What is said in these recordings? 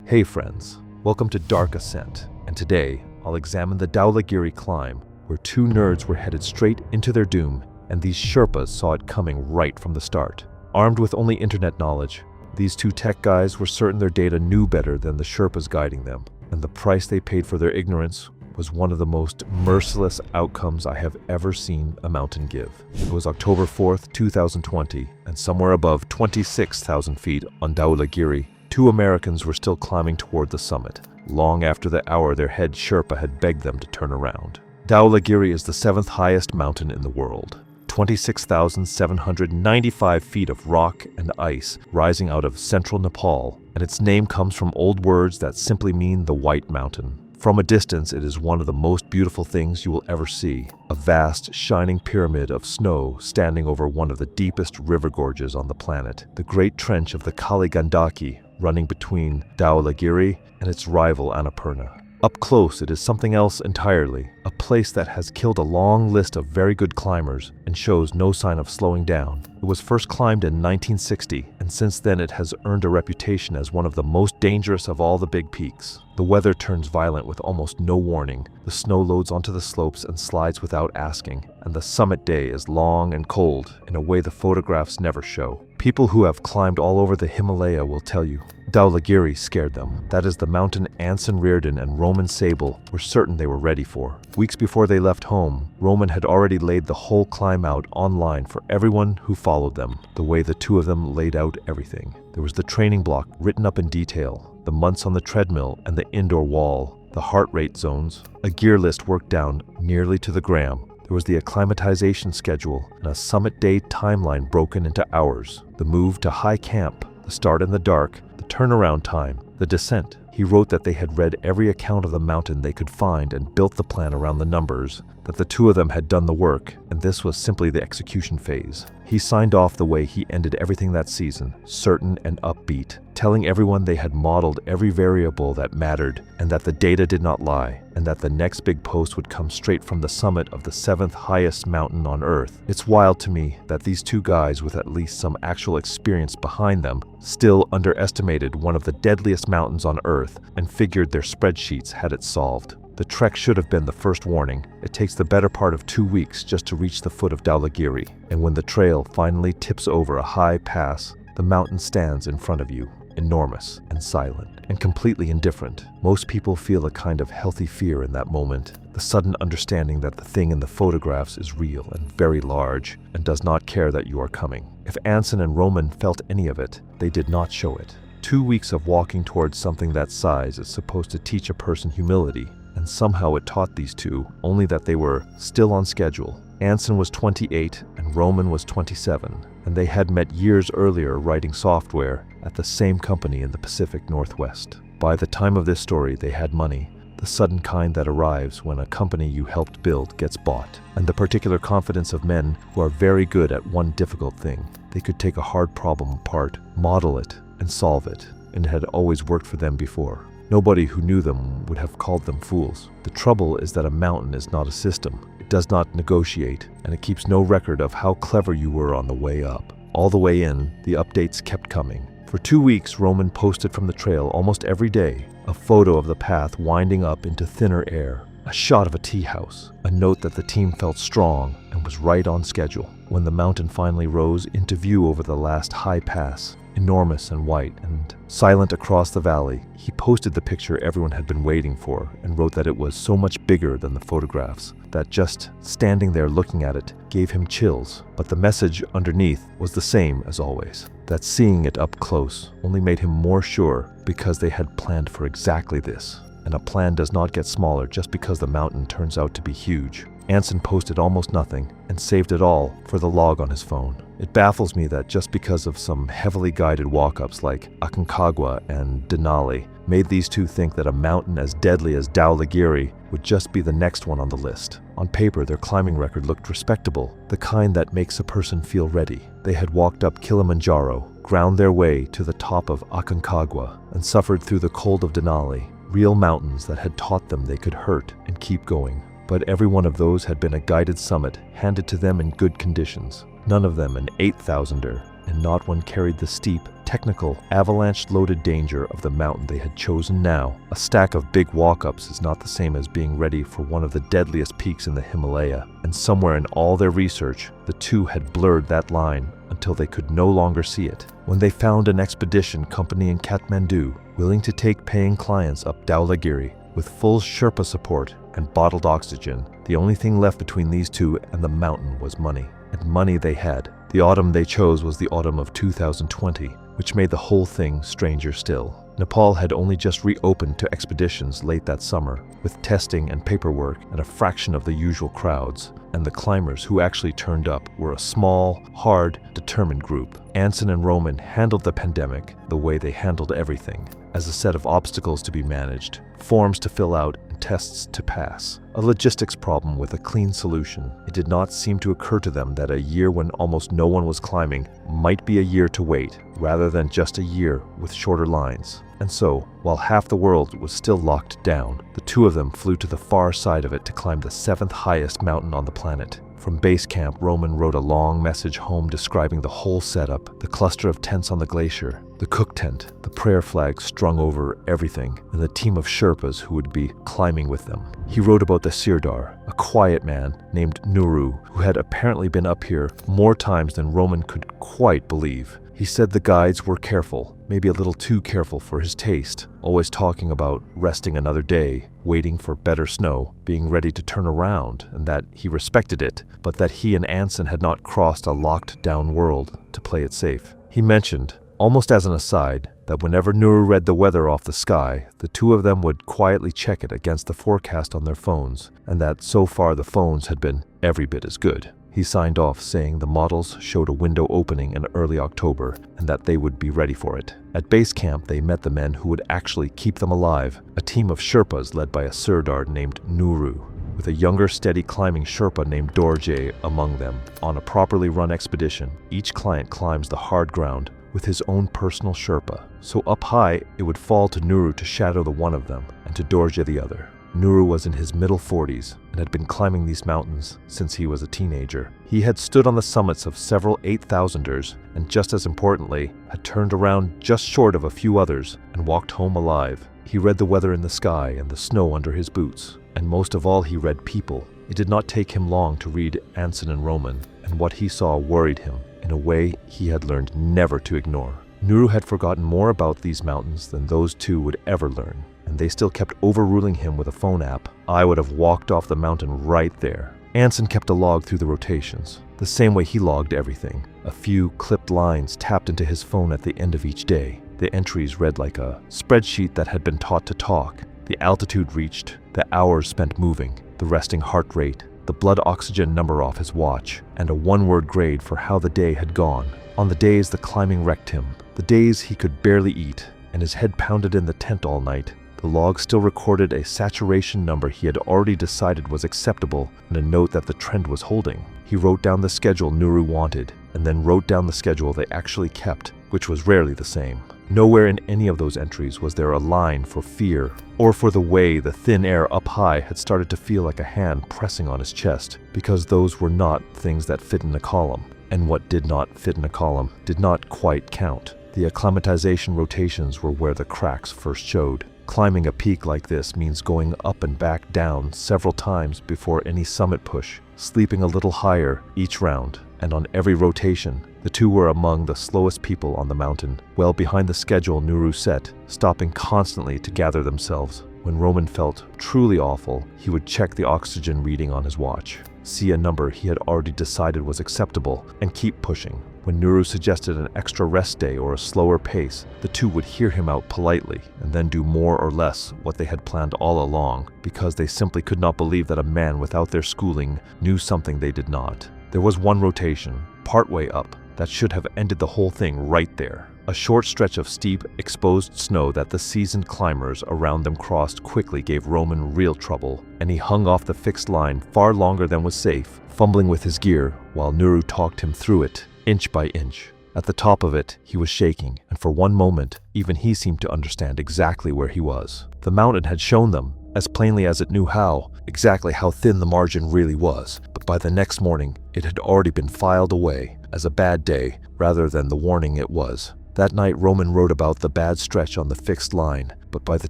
Hey friends, welcome to Dark Ascent, and today I'll examine the Dhaulagiri climb, where two nerds were headed straight into their doom, and these Sherpas saw it coming right from the start. Armed with only internet knowledge, these two tech guys were certain their data knew better than the Sherpas guiding them, and the price they paid for their ignorance was one of the most merciless outcomes I have ever seen a mountain give. It was October 4th, 2020, and somewhere above 26,000 feet on Dhaulagiri, two Americans were still climbing toward the summit, long after the hour their head Sherpa had begged them to turn around. Dhaulagiri is the seventh highest mountain in the world. 26,795 feet of rock and ice rising out of central Nepal, and its name comes from old words that simply mean the White Mountain. From a distance, it is one of the most beautiful things you will ever see. A vast, shining pyramid of snow standing over one of the deepest river gorges on the planet, the Great Trench of the Kali Gandaki, running between Dhaulagiri and its rival Annapurna. Up close, it is something else entirely, a place that has killed a long list of very good climbers and shows no sign of slowing down. It was first climbed in 1960, and since then it has earned a reputation as one of the most dangerous of all the big peaks. The weather turns violent with almost no warning. The snow loads onto the slopes and slides without asking, and the summit day is long and cold in a way the photographs never show. People who have climbed all over the Himalaya will tell you Dhaulagiri scared them. That is the mountain Anson Reardon and Roman Sable were certain they were ready for. Weeks before they left home, Roman had already laid the whole climb out online for everyone who followed them, the way the two of them laid out everything. There was the training block written up in detail, the months on the treadmill and the indoor wall, the heart rate zones, a gear list worked down nearly to the gram. There was the acclimatization schedule and a summit day timeline broken into hours. The move to high camp, the start in the dark, the turnaround time, the descent. He wrote that they had read every account of the mountain they could find and built the plan around the numbers, that the two of them had done the work, and this was simply the execution phase. He signed off the way he ended everything that season, certain and upbeat, telling everyone they had modeled every variable that mattered, and that the data did not lie, and that the next big post would come straight from the summit of the seventh highest mountain on Earth. It's wild to me that these two guys with at least some actual experience behind them still underestimated one of the deadliest mountains on Earth and figured their spreadsheets had it solved. The trek should have been the first warning. It takes the better part of 2 weeks just to reach the foot of Dhaulagiri, and when the trail finally tips over a high pass, the mountain stands in front of you, enormous and silent and completely indifferent. Most people feel a kind of healthy fear in that moment, the sudden understanding that the thing in the photographs is real and very large and does not care that you are coming. If Anson and Roman felt any of it, they did not show it. 2 weeks of walking towards something that size is supposed to teach a person humility, and somehow it taught these two, only that they were still on schedule. Anson was 28 and Roman was 27, and they had met years earlier writing software at the same company in the Pacific Northwest. By the time of this story, they had money, the sudden kind that arrives when a company you helped build gets bought, and the particular confidence of men who are very good at one difficult thing. They could take a hard problem apart, model it, and solve it, and it had always worked for them before. Nobody who knew them would have called them fools. The trouble is that a mountain is not a system. It does not negotiate, and it keeps no record of how clever you were on the way up. All the way in, the updates kept coming. For 2 weeks, Roman posted from the trail almost every day, a photo of the path winding up into thinner air, a shot of a tea house, a note that the team felt strong and was right on schedule. When the mountain finally rose into view over the last high pass, enormous and white and silent across the valley, he posted the picture everyone had been waiting for and wrote that it was so much bigger than the photographs, that just standing there looking at it gave him chills. But the message underneath was the same as always, that seeing it up close only made him more sure because they had planned for exactly this. And a plan does not get smaller just because the mountain turns out to be huge. Anson posted almost nothing and saved it all for the log on his phone. It baffles me that just because of some heavily guided walk-ups like Aconcagua and Denali made these two think that a mountain as deadly as Dhaulagiri would just be the next one on the list. On paper, their climbing record looked respectable, the kind that makes a person feel ready. They had walked up Kilimanjaro, ground their way to the top of Aconcagua, and suffered through the cold of Denali, real mountains that had taught them they could hurt and keep going. But every one of those had been a guided summit handed to them in good conditions. None of them an 8,000er, and not one carried the steep, technical, avalanche-loaded danger of the mountain they had chosen now. A stack of big walk-ups is not the same as being ready for one of the deadliest peaks in the Himalaya, and somewhere in all their research, the two had blurred that line until they could no longer see it. When they found an expedition company in Kathmandu willing to take paying clients up Dhaulagiri with full Sherpa support and bottled oxygen, the only thing left between these two and the mountain was money. And money they had. The autumn they chose was the autumn of 2020, which made the whole thing stranger still. Nepal had only just reopened to expeditions late that summer, with testing and paperwork and a fraction of the usual crowds, and the climbers who actually turned up were a small, hard, determined group. Anson and Roman handled the pandemic the way they handled everything, as a set of obstacles to be managed, forms to fill out, and tests to pass. A logistics problem with a clean solution. It did not seem to occur to them that a year when almost no one was climbing might be a year to wait, rather than just a year with shorter lines. And so, while half the world was still locked down, the two of them flew to the far side of it to climb the 7th highest mountain on the planet. From base camp, Roman wrote a long message home describing the whole setup, the cluster of tents on the glacier, the cook tent, the prayer flag strung over everything, and the team of Sherpas who would be climbing with them. He wrote about the Sirdar, a quiet man named Nuru, who had apparently been up here more times than Roman could quite believe. He said the guides were careful, maybe a little too careful for his taste, always talking about resting another day, waiting for better snow, being ready to turn around, and that he respected it, but that he and Anson had not crossed a locked-down world to play it safe. He mentioned, almost as an aside, that whenever Nuru read the weather off the sky, the two of them would quietly check it against the forecast on their phones, and that so far the phones had been every bit as good. He signed off saying the models showed a window opening in early October and that they would be ready for it. At base camp, they met the men who would actually keep them alive, a team of Sherpas led by a Sirdar named Nuru, with a younger, steady climbing Sherpa named Dorje among them. On a properly run expedition, each client climbs the hard ground with his own personal Sherpa. So up high, it would fall to Nuru to shadow the one of them and to Dorje the other. Nuru was in his middle 40s and had been climbing these mountains since he was a teenager. He had stood on the summits of several 8,000ers and, just as importantly, had turned around just short of a few others and walked home alive. He read the weather in the sky and the snow under his boots, and most of all he read people. It did not take him long to read Anson and Roman, and what he saw worried him in a way he had learned never to ignore. Nuru had forgotten more about these mountains than those two would ever learn, and they still kept overruling him with a phone app. I would have walked off the mountain right there. Anson kept a log through the rotations, the same way he logged everything. A few clipped lines tapped into his phone at the end of each day. The entries read like a spreadsheet that had been taught to talk. The altitude reached, the hours spent moving, the resting heart rate, the blood oxygen number off his watch, and a one-word grade for how the day had gone. On the days the climbing wrecked him, the days he could barely eat, and his head pounded in the tent all night, the log still recorded a saturation number he had already decided was acceptable and a note that the trend was holding. He wrote down the schedule Nuru wanted, and then wrote down the schedule they actually kept, which was rarely the same. Nowhere in any of those entries was there a line for fear, or for the way the thin air up high had started to feel like a hand pressing on his chest, because those were not things that fit in a column, and what did not fit in a column did not quite count. The acclimatization rotations were where the cracks first showed. Climbing a peak like this means going up and back down several times before any summit push, sleeping a little higher each round, and on every rotation, the two were among the slowest people on the mountain, well behind the schedule Nuru set, stopping constantly to gather themselves. When Roman felt truly awful, he would check the oxygen reading on his watch, see a number he had already decided was acceptable, and keep pushing. When Nuru suggested an extra rest day or a slower pace, the two would hear him out politely and then do more or less what they had planned all along, because they simply could not believe that a man without their schooling knew something they did not. There was one rotation, partway up, that should have ended the whole thing right there. A short stretch of steep, exposed snow that the seasoned climbers around them crossed quickly gave Roman real trouble, and he hung off the fixed line far longer than was safe, fumbling with his gear while Nuru talked him through it, inch by inch. At the top of it, he was shaking, and for one moment, even he seemed to understand exactly where he was. The mountain had shown them as plainly as it knew how, exactly how thin the margin really was. But by the next morning, it had already been filed away as a bad day rather than the warning it was. That night, Roman wrote about the bad stretch on the fixed line, but by the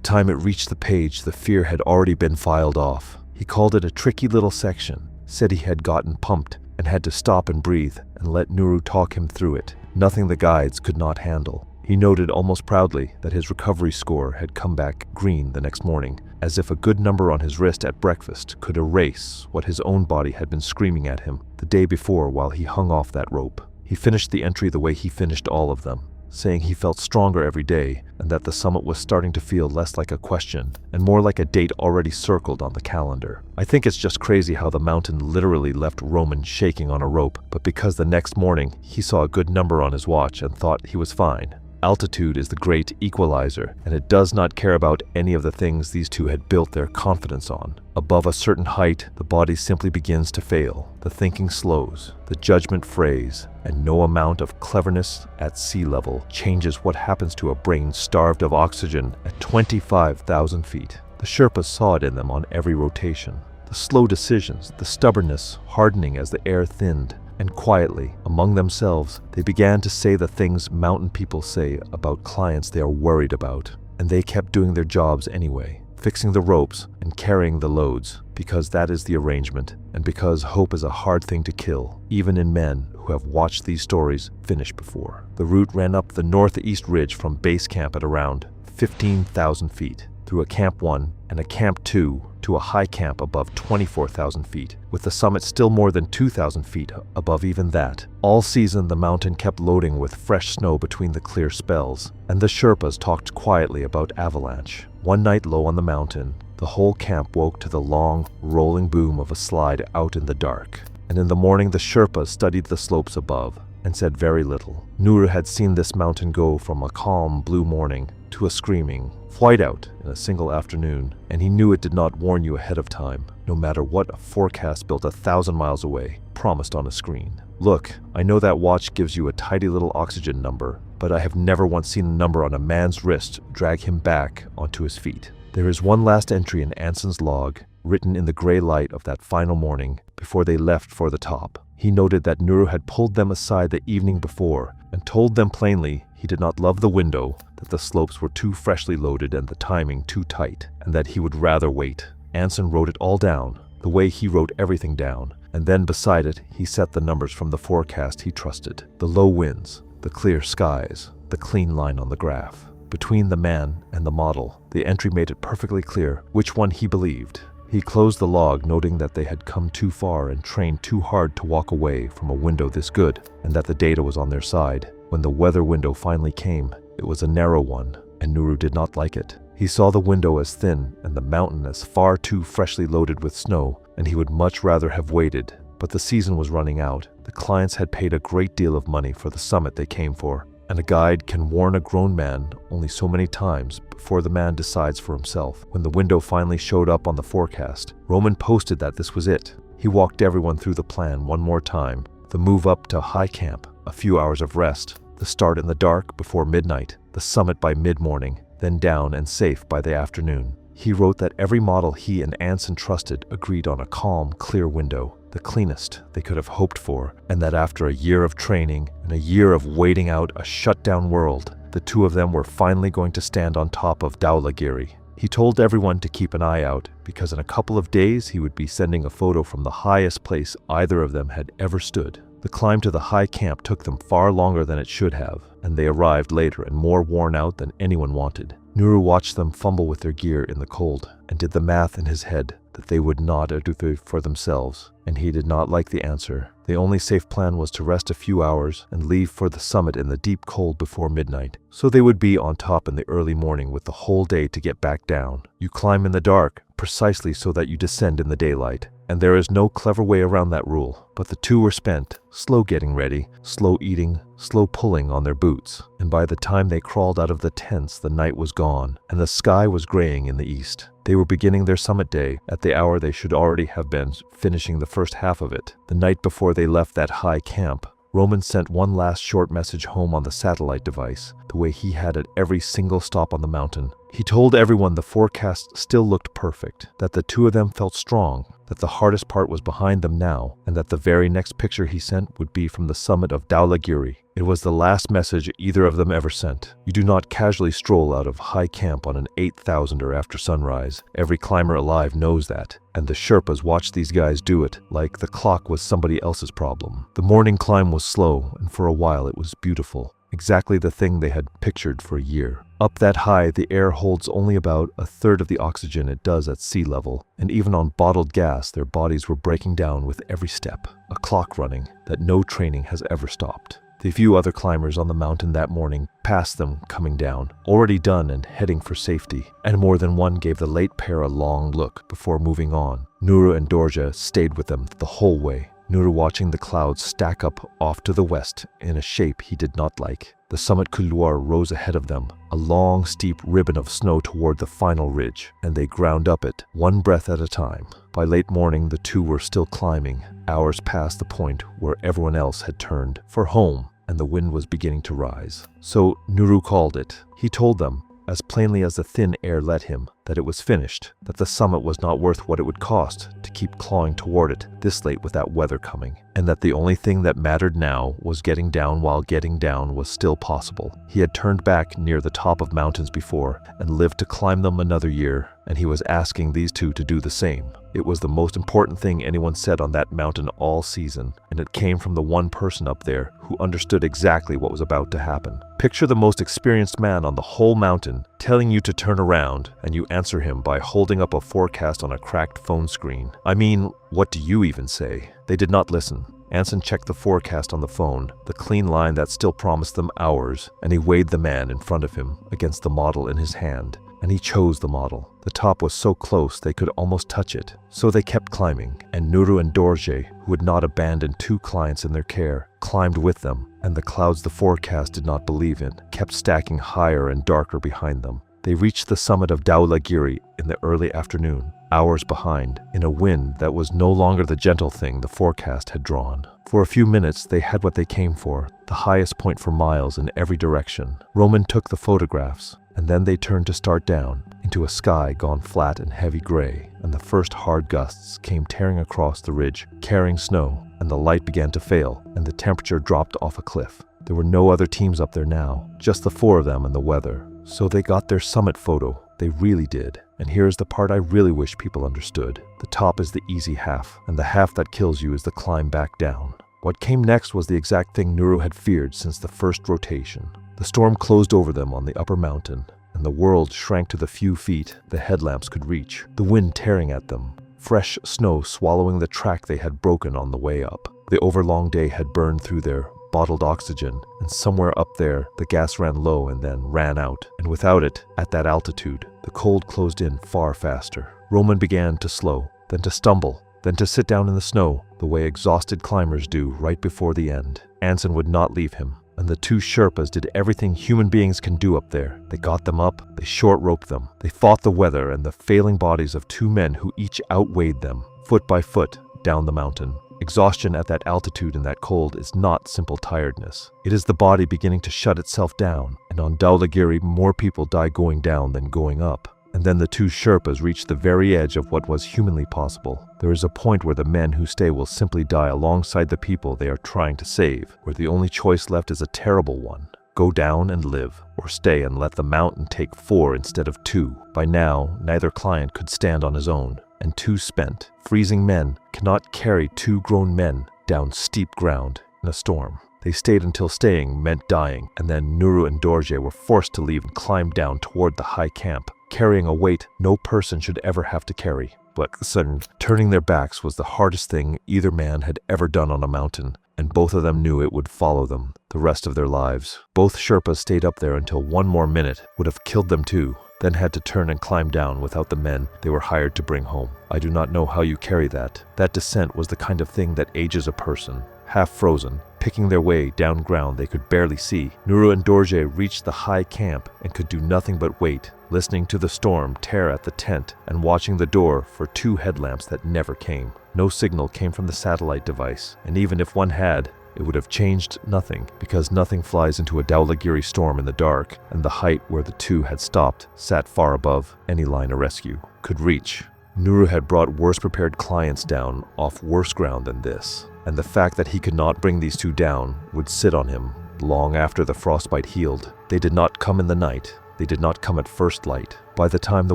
time it reached the page, the fear had already been filed off. He called it a tricky little section, said he had gotten pumped and had to stop and breathe and let Nuru talk him through it. Nothing the guides could not handle. He noted almost proudly that his recovery score had come back green the next morning, as if a good number on his wrist at breakfast could erase what his own body had been screaming at him the day before while he hung off that rope. He finished the entry the way he finished all of them, saying he felt stronger every day and that the summit was starting to feel less like a question and more like a date already circled on the calendar. I think it's just crazy how the mountain literally left Roman shaking on a rope, but because the next morning he saw a good number on his watch and thought he was fine. Altitude is the great equalizer, and it does not care about any of the things these two had built their confidence on. Above a certain height, the body simply begins to fail, the thinking slows, the judgment frays, and no amount of cleverness at sea level changes what happens to a brain starved of oxygen at 25,000 feet. The Sherpas saw it in them on every rotation. The slow decisions, the stubbornness hardening as the air thinned, and quietly, among themselves, they began to say the things mountain people say about clients they are worried about. And they kept doing their jobs anyway, fixing the ropes and carrying the loads, because that is the arrangement, and because hope is a hard thing to kill, even in men who have watched these stories finish before. The route ran up the northeast ridge from base camp at around 15,000 feet, through a Camp 1 and a Camp 2 to a high camp above 24,000 feet, with the summit still more than 2,000 feet above even that. All season, the mountain kept loading with fresh snow between the clear spells, and the Sherpas talked quietly about avalanche. One night low on the mountain, the whole camp woke to the long, rolling boom of a slide out in the dark, and in the morning the Sherpas studied the slopes above and said very little. Nuru had seen this mountain go from a calm blue morning to a screaming whiteout in a single afternoon, and he knew it did not warn you ahead of time, no matter what a forecast built 1,000 miles away promised on a screen. Look, I know that watch gives you a tidy little oxygen number, but I have never once seen a number on a man's wrist drag him back onto his feet. There is one last entry in Anson's log, written in the gray light of that final morning before they left for the top. He noted that Nuru had pulled them aside the evening before and told them plainly he did not love the window, that the slopes were too freshly loaded and the timing too tight, and that he would rather wait. Anson wrote it all down, the way he wrote everything down, and then beside it he set the numbers from the forecast he trusted. The low winds, the clear skies, the clean line on the graph. Between the man and the model, the entry made it perfectly clear which one he believed. He closed the log, noting that they had come too far and trained too hard to walk away from a window this good, and that the data was on their side. When the weather window finally came, it was a narrow one, and Nuru did not like it. He saw the window as thin and the mountain as far too freshly loaded with snow, and he would much rather have waited. But the season was running out. The clients had paid a great deal of money for the summit they came for, and a guide can warn a grown man only so many times before the man decides for himself. When the window finally showed up on the forecast, Roman posted that this was it. He walked everyone through the plan one more time. The move up to high camp, a few hours of rest, the start in the dark before midnight, the summit by mid-morning, then down and safe by the afternoon. He wrote that every model he and Anson trusted agreed on a calm, clear window, the cleanest they could have hoped for, and that after a year of training and a year of waiting out a shut-down world, the two of them were finally going to stand on top of Dhaulagiri. He told everyone to keep an eye out, because in a couple of days he would be sending a photo from the highest place either of them had ever stood. The climb to the high camp took them far longer than it should have, and they arrived later and more worn out than anyone wanted. Nuru watched them fumble with their gear in the cold, and did the math in his head that they would not do it for themselves, and he did not like the answer. The only safe plan was to rest a few hours and leave for the summit in the deep cold before midnight, so they would be on top in the early morning with the whole day to get back down. You climb in the dark, precisely so that you descend in the daylight, and there is no clever way around that rule. But the two were spent, slow getting ready, slow eating, slow pulling on their boots, and by the time they crawled out of the tents the night was gone, and the sky was graying in the east. They were beginning their summit day at the hour they should already have been finishing the first half of it. The night before they left that high camp, Roman sent one last short message home on the satellite device, the way he had at every single stop on the mountain. He told everyone the forecast still looked perfect, that the two of them felt strong, that the hardest part was behind them now, and that the very next picture he sent would be from the summit of Dhaulagiri. It was the last message either of them ever sent. You do not casually stroll out of high camp on an 8,000er after sunrise. Every climber alive knows that, and the Sherpas watched these guys do it like the clock was somebody else's problem. The morning climb was slow, and for a while it was beautiful. Exactly the thing they had pictured for a year. Up that high, the air holds only about a third of the oxygen it does at sea level, and even on bottled gas, their bodies were breaking down with every step, a clock running that no training has ever stopped. The few other climbers on the mountain that morning passed them coming down, already done and heading for safety, and more than one gave the late pair a long look before moving on. Nuru and Dorje stayed with them the whole way, Nuru watching the clouds stack up off to the west in a shape he did not like. The summit couloir rose ahead of them, a long, steep ribbon of snow toward the final ridge, and they ground up it, one breath at a time. By late morning, the two were still climbing, hours past the point where everyone else had turned for home, and the wind was beginning to rise. So Nuru called it. He told them, as plainly as the thin air let him, that it was finished, that the summit was not worth what it would cost to keep clawing toward it this late with that weather coming, and that the only thing that mattered now was getting down while getting down was still possible. He had turned back near the top of mountains before and lived to climb them another year, and he was asking these two to do the same. It was the most important thing anyone said on that mountain all season, and it came from the one person up there who understood exactly what was about to happen. Picture the most experienced man on the whole mountain telling you to turn around, and you answer him by holding up a forecast on a cracked phone screen. I mean, what do you even say? They did not listen. Anson checked the forecast on the phone, the clean line that still promised them hours, and he weighed the man in front of him against the model in his hand. And he chose the model. The top was so close they could almost touch it. So they kept climbing, and Nuru and Dorje, who had not abandoned two clients in their care, climbed with them, and the clouds the forecast did not believe in kept stacking higher and darker behind them. They reached the summit of Dhaulagiri in the early afternoon, hours behind, in a wind that was no longer the gentle thing the forecast had drawn. For a few minutes they had what they came for, the highest point for miles in every direction. Roman took the photographs, and then they turned to start down, into a sky gone flat and heavy gray, and the first hard gusts came tearing across the ridge, carrying snow, and the light began to fail, and the temperature dropped off a cliff. There were no other teams up there now, just the four of them and the weather. So they got their summit photo. They really did. And here's the part I really wish people understood. The top is the easy half, and the half that kills you is the climb back down. What came next was the exact thing Nuru had feared since the first rotation. The storm closed over them on the upper mountain, and the world shrank to the few feet the headlamps could reach, the wind tearing at them, fresh snow swallowing the track they had broken on the way up. The overlong day had burned through their bottled oxygen, and somewhere up there the gas ran low and then ran out, and without it, at that altitude, the cold closed in far faster. Roman began to slow, then to stumble, then to sit down in the snow, the way exhausted climbers do right before the end. Anson would not leave him, and the two Sherpas did everything human beings can do up there. They got them up, they short-roped them, they fought the weather and the failing bodies of two men who each outweighed them, foot by foot, down the mountain. Exhaustion at that altitude in that cold is not simple tiredness. It is the body beginning to shut itself down, and on Dhaulagiri more people die going down than going up. And then the two Sherpas reach the very edge of what was humanly possible. There is a point where the men who stay will simply die alongside the people they are trying to save, where the only choice left is a terrible one. Go down and live, or stay and let the mountain take 4 instead of 2. By now, neither client could stand on his own, and 2 spent, freezing men cannot carry 2 grown men down steep ground in a storm. They stayed until staying meant dying, and then Nuru and Dorje were forced to leave and climb down toward the high camp, carrying a weight no person should ever have to carry. But suddenly, turning their backs was the hardest thing either man had ever done on a mountain, and both of them knew it would follow them the rest of their lives. Both Sherpas stayed up there until 1 more minute would have killed them too, then had to turn and climb down without the men they were hired to bring home. I do not know how you carry that. That descent was the kind of thing that ages a person, half frozen, picking their way down ground they could barely see. Nuru and Dorje reached the high camp and could do nothing but wait, listening to the storm tear at the tent and watching the door for 2 headlamps that never came. No signal came from the satellite device, and even if one had, it would have changed nothing, because nothing flies into a Dhaulagiri storm in the dark, and the height where the two had stopped sat far above any line a rescue could reach. Nuru had brought worse prepared clients down off worse ground than this, and the fact that he could not bring these two down would sit on him long after the frostbite healed. They did not come in the night. They did not come at first light. By the time the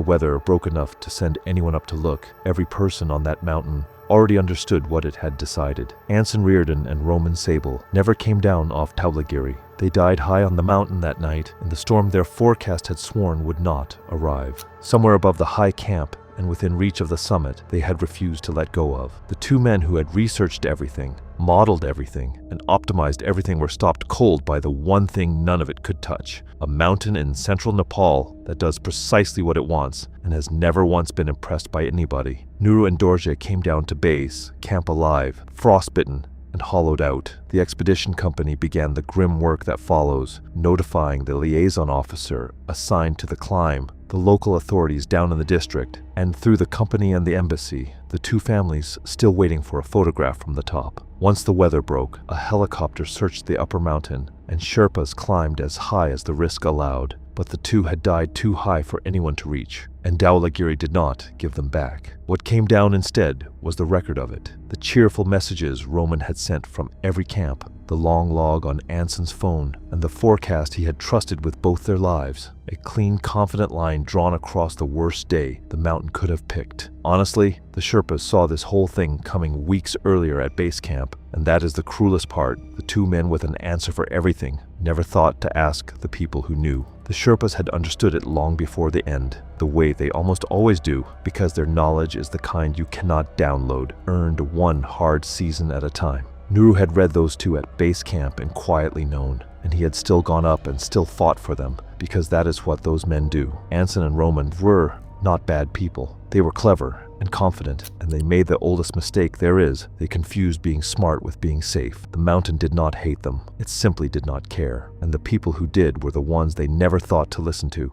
weather broke enough to send anyone up to look, every person on that mountain already understood what it had decided. Anson Reardon and Roman Sable never came down off Dhaulagiri. They died high on the mountain that night in the storm their forecast had sworn would not arrive. Somewhere above the high camp and within reach of the summit they had refused to let go of. The two men who had researched everything, modeled everything, and optimized everything were stopped cold by the one thing none of it could touch: a mountain in central Nepal that does precisely what it wants and has never once been impressed by anybody. Nuru and Dorje came down to base, camp alive, frostbitten, and hollowed out. The expedition company began the grim work that follows, notifying the liaison officer assigned to the climb, the local authorities down in the district, and through the company and the embassy, the two families still waiting for a photograph from the top. Once the weather broke, a helicopter searched the upper mountain, and Sherpas climbed as high as the risk allowed, but the two had died too high for anyone to reach, and Dhaulagiri did not give them back. What came down instead was the record of it, the cheerful messages Roman had sent from every camp, the long log on Anson's phone, and the forecast he had trusted with both their lives. A clean, confident line drawn across the worst day the mountain could have picked. Honestly, the Sherpas saw this whole thing coming weeks earlier at base camp, and that is the cruelest part. The two men with an answer for everything never thought to ask the people who knew. The Sherpas had understood it long before the end, the way they almost always do, because their knowledge is the kind you cannot download, earned one hard season at a time. Nuru had read those two at base camp and quietly known, and he had still gone up and still fought for them, because that is what those men do. Anson and Roman were not bad people. They were clever and confident, and they made the oldest mistake there is. They confused being smart with being safe. The mountain did not hate them. It simply did not care, and the people who did were the ones they never thought to listen to.